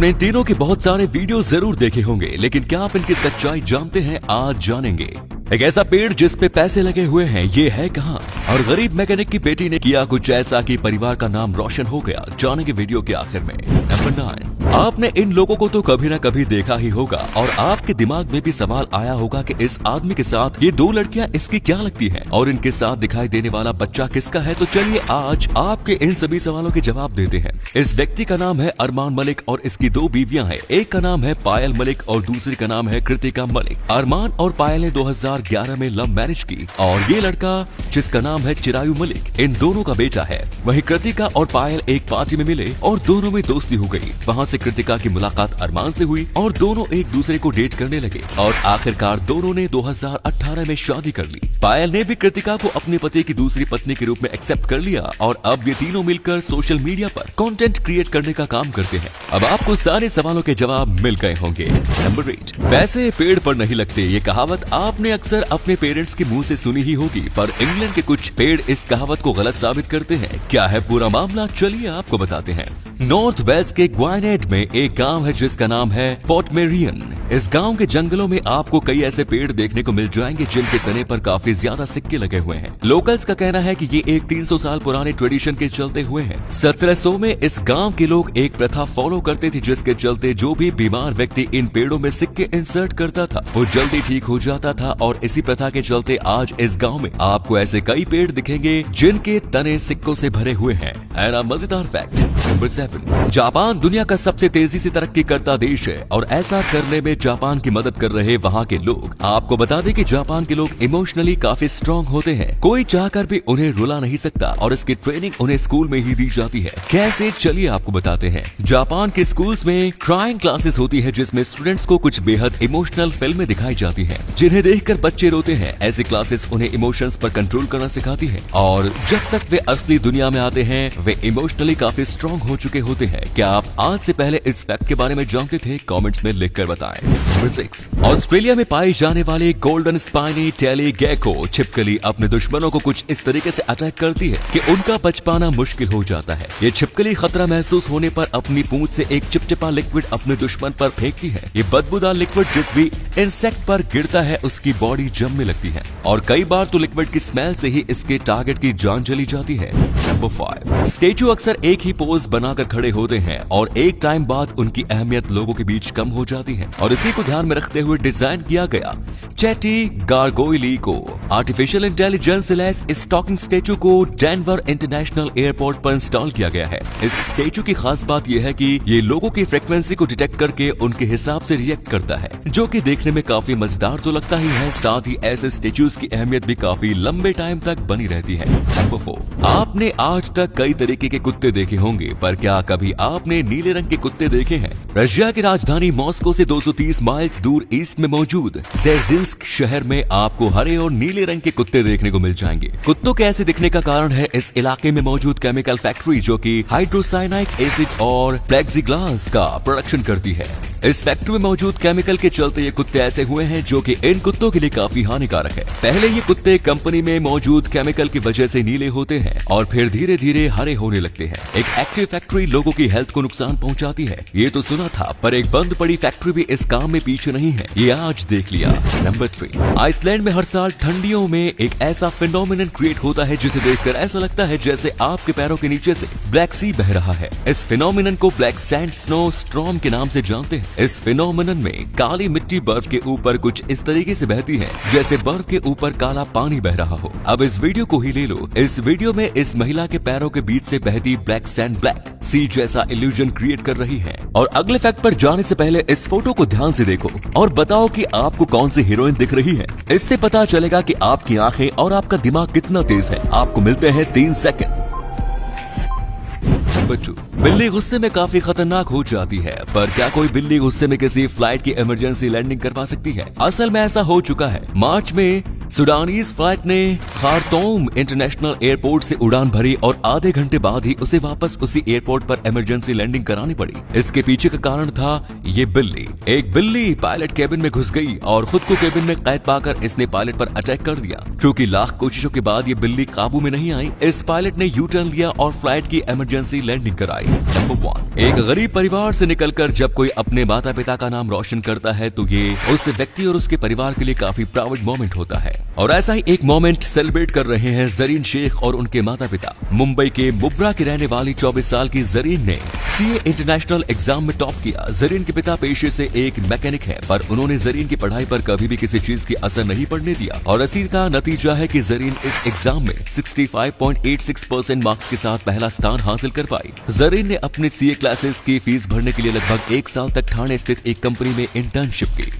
आपने इन तीनों के बहुत सारे वीडियो जरूर देखे होंगे, लेकिन क्या आप इनकी सच्चाई जानते हैं? आज जानेंगे। एक ऐसा पेड़ जिस पे पैसे लगे हुए हैं, ये है कहाँ? और गरीब मैकेनिक की बेटी ने किया कुछ ऐसा कि परिवार का नाम रोशन हो गया। जानेंगे वीडियो के आखिर में। नंबर 9, आपने इन लोगों को तो कभी ना कभी देखा ही होगा और आपके दिमाग में भी सवाल आया होगा कि इस आदमी के साथ ये दो लड़कियां इसकी क्या लगती हैं और इनके साथ दिखाई देने वाला बच्चा किसका है? तो चलिए आज आपके इन सभी सवालों के जवाब देते हैं। इस व्यक्ति का नाम है अरमान मलिक और इसकी दो बीवियां हैं। एक का नाम है पायल मलिक और दूसरी का नाम है कृतिका मलिक। अरमान और पायल ने 2011 में लव मैरिज की और ये लड़का जिसका नाम है चिरायु मलिक इन दोनों का बेटा है। वहीं कृतिका और पायल एक पार्टी में मिले और दोनों में दोस्ती हो गई। वहाँ से कृतिका की मुलाकात अरमान से हुई और दोनों एक दूसरे को डेट करने लगे और आखिरकार दोनों ने 2018 में शादी कर ली। पायल ने भी कृतिका को अपने पति की दूसरी पत्नी के रूप में एक्सेप्ट कर लिया और अब ये तीनों मिलकर सोशल मीडिया पर कंटेंट क्रिएट करने का काम करते हैं। अब आपको सारे सवालों के जवाब मिल गए होंगे। नंबर 8, पैसे पेड़ पर नहीं लगते। ये कहावत आपने अक्सर अपने पेरेंट्स के मुंह से सुनी ही होगी, पर इंग्लैंड के कुछ पेड़ इस कहावत को गलत साबित करते हैं। क्या है पूरा मामला? चलिए आपको बताते हैं। नॉर्थ वेल्स के ग्वाइनेड में एक गांव है जिसका नाम है पोर्टमेरियन। इस गांव के जंगलों में आपको कई ऐसे पेड़ देखने को मिल जाएंगे जिनके तने पर काफी ज्यादा सिक्के लगे हुए हैं। लोकल्स का कहना है कि ये एक 300 साल पुराने ट्रेडिशन के चलते हुए हैं। 1700 में इस गांव के लोग एक प्रथा फॉलो करते थे जिसके चलते जो भी बीमार व्यक्ति इन पेड़ों में सिक्के इंसर्ट करता था वो जल्दी ठीक हो जाता था और इसी प्रथा के चलते आज इस गाँव में आपको ऐसे कई पेड़ दिखेंगे जिनके तने सिक्कों से भरे हुए हैं। मजेदार फैक्ट नंबर 7, जापान दुनिया का सबसे तेजी से तरक्की करता देश है और ऐसा करने में जापान की मदद कर रहे वहाँ के लोग। आपको बता दें कि जापान के लोग इमोशनली काफी स्ट्रॉन्ग होते हैं। कोई चाहकर भी उन्हें रुला नहीं सकता और इसकी ट्रेनिंग उन्हें स्कूल में ही दी जाती है। कैसे? चलिए आपको बताते हैं। जापान के स्कूल्स में क्राइंग क्लासेस होती है जिसमें स्टूडेंट्स को कुछ बेहद इमोशनल फिल्में दिखाई जाती है जिन्हें देखकर बच्चे रोते हैं। ऐसी क्लासेस उन्हें इमोशंस पर कंट्रोल करना सिखाती है और जब तक वे असली दुनिया में आते हैं वे इमोशनली काफी स्ट्रॉन्ग हो चुके होते हैं। क्या आप आज से पहले इस फैक्ट के बारे में जानते थे? कमेंट्स में लिखकर बताएं। नंबर 6, ऑस्ट्रेलिया में पाई जाने वाली गोल्डन स्पाइनी टेली गेको छिपकली अपने दुश्मनों को कुछ इस तरीके से अटैक करती है कि उनका बच पाना मुश्किल हो जाता है। ये छिपकली खतरा महसूस होने पर अपनी पूंछ से एक चिपचिपा लिक्विड अपने दुश्मन पर फेंकती है। ये बदबूदार लिक्विड जिस भी इंसेक्ट पर गिरता है उसकी बॉडी जमने लगती है और कई बार तो लिक्विड की स्मेल से ही इसके टारगेट की जान चली जाती है। नंबर 5, स्टैचू अक्सर एक ही पोज बनाकर खड़े होते हैं और एक टाइम बाद उनकी अहमियत लोगों के बीच कम हो जाती है और इसी को ध्यान में रखते हुए डिजाइन किया गया चैटी गारगोइली को आर्टिफिशियल इंटेलिजेंस से लैस इस टॉकिंग स्टैचू को डेनवर इंटरनेशनल एयरपोर्ट पर इंस्टॉल किया गया है। इस स्टैचू की खास बात यह है कि ये लोगों की फ्रीक्वेंसी को डिटेक्ट करके उनके हिसाब से रिएक्ट करता है, जो कि देखने में काफी मजेदार तो लगता ही है। साथ ही ऐसे स्टैचूज की अहमियत भी काफी लंबे टाइम तक बनी रहती है। नंबर 4, आपने आज तक कई तरीके के कुत्ते देखे होंगे, पर क्या कभी आपने नीले रंग के कुत्ते देखे हैं? रशिया की राजधानी मॉस्को से 230 माइल्स दूर ईस्ट में मौजूद ज़ेर्जिंस्क शहर में आपको हरे और नीले रंग के कुत्ते देखने को मिल जाएंगे। कुत्तों के ऐसे दिखने का कारण है इस इलाके में मौजूद केमिकल फैक्ट्री जो कि हाइड्रोसाइनाइक एसिड और प्लेक्सीग्लास का प्रोडक्शन करती है। इस फैक्ट्री में मौजूद केमिकल के चलते ये कुत्ते ऐसे हुए हैं जो कि इन कुत्तों के लिए काफी हानिकारक है। पहले ये कुत्ते कंपनी में मौजूद केमिकल की वजह से नीले होते हैं और फिर धीरे धीरे हरे होने लगते हैं। एक एक्टिव फैक्ट्री लोगों की हेल्थ को नुकसान पहुंचाती है, ये तो सुना था, पर एक बंद पड़ी फैक्ट्री भी इस काम में पीछे नहीं है, ये आज देख लिया। नंबर 3, आइसलैंड में हर साल ठंडियों में एक ऐसा फिनोमिनन क्रिएट होता है जिसे देखकर ऐसा लगता है जैसे आपके पैरों के नीचे से ब्लैक सी बह रहा है। इस फिनोमिनन को ब्लैक सैंड स्नो स्टॉर्म के नाम से जानते हैं। इस फिनोमिनन में काली मिट्टी बर्फ के ऊपर कुछ इस तरीके से बहती है जैसे बर्फ के ऊपर काला पानी बह रहा हो। अब इस वीडियो को ही ले लो। इस वीडियो में इस महिला के पैरों के बीच से बहती ब्लैक सैंड ब्लैक सी जैसा इल्यूजन क्रिएट कर रही है। और अगले फैक्ट पर जाने से पहले इस फोटो को ध्यान से देखो और बताओ कि आपको कौन सी हीरोइन दिख रही है। इससे पता चलेगा कि आपकी आंखें और आपका दिमाग कितना तेज है। आपको मिलते हैं 3 सेकंड। नंबर 2, बिल्ली गुस्से में काफी खतरनाक हो जाती है, पर क्या कोई बिल्ली गुस्से में किसी फ्लाइट की इमरजेंसी लैंडिंग करवा सकती है? असल में ऐसा हो चुका है। मार्च में सूडानीज फ्लाइट ने खारतूम इंटरनेशनल एयरपोर्ट से उड़ान भरी और आधे घंटे बाद ही उसे वापस उसी एयरपोर्ट पर इमरजेंसी लैंडिंग करानी पड़ी। इसके पीछे का कारण था ये बिल्ली। एक बिल्ली पायलट केबिन में घुस गई और खुद को केबिन में कैद पाकर इसने पायलट पर अटैक कर दिया। क्योंकि लाख कोशिशों के बाद ये बिल्ली काबू में नहीं आई, इस पायलट ने यू टर्न लिया और फ्लाइट की इमरजेंसी लैंडिंग कराई। नंबर 1, एक गरीब परिवार से निकलकर जब कोई अपने माता पिता का नाम रोशन करता है तो ये उस व्यक्ति और उसके परिवार के लिए काफी प्राउड मोमेंट होता है। और ऐसा ही एक मोमेंट सेलिब्रेट कर रहे हैं जरीन शेख और उनके माता पिता। मुंबई के मुब्रा की रहने वाली 24 साल की जरीन ने सीए इंटरनेशनल एग्जाम में टॉप किया। जरीन के पिता पेशे से एक मैकेनिक है, पर उन्होंने जरीन की पढ़ाई पर कभी भी किसी चीज की असर नहीं पड़ने दिया और इसी का नतीजा है कि जरीन इस एग्जाम में 65.86% मार्क्स के साथ पहला स्थान हासिल कर पाई। जरीन ने अपने सीए क्लासेस की फीस भरने के लिए लगभग 1 साल तक ठाणे स्थित एक कंपनी में इंटर्नशिप की।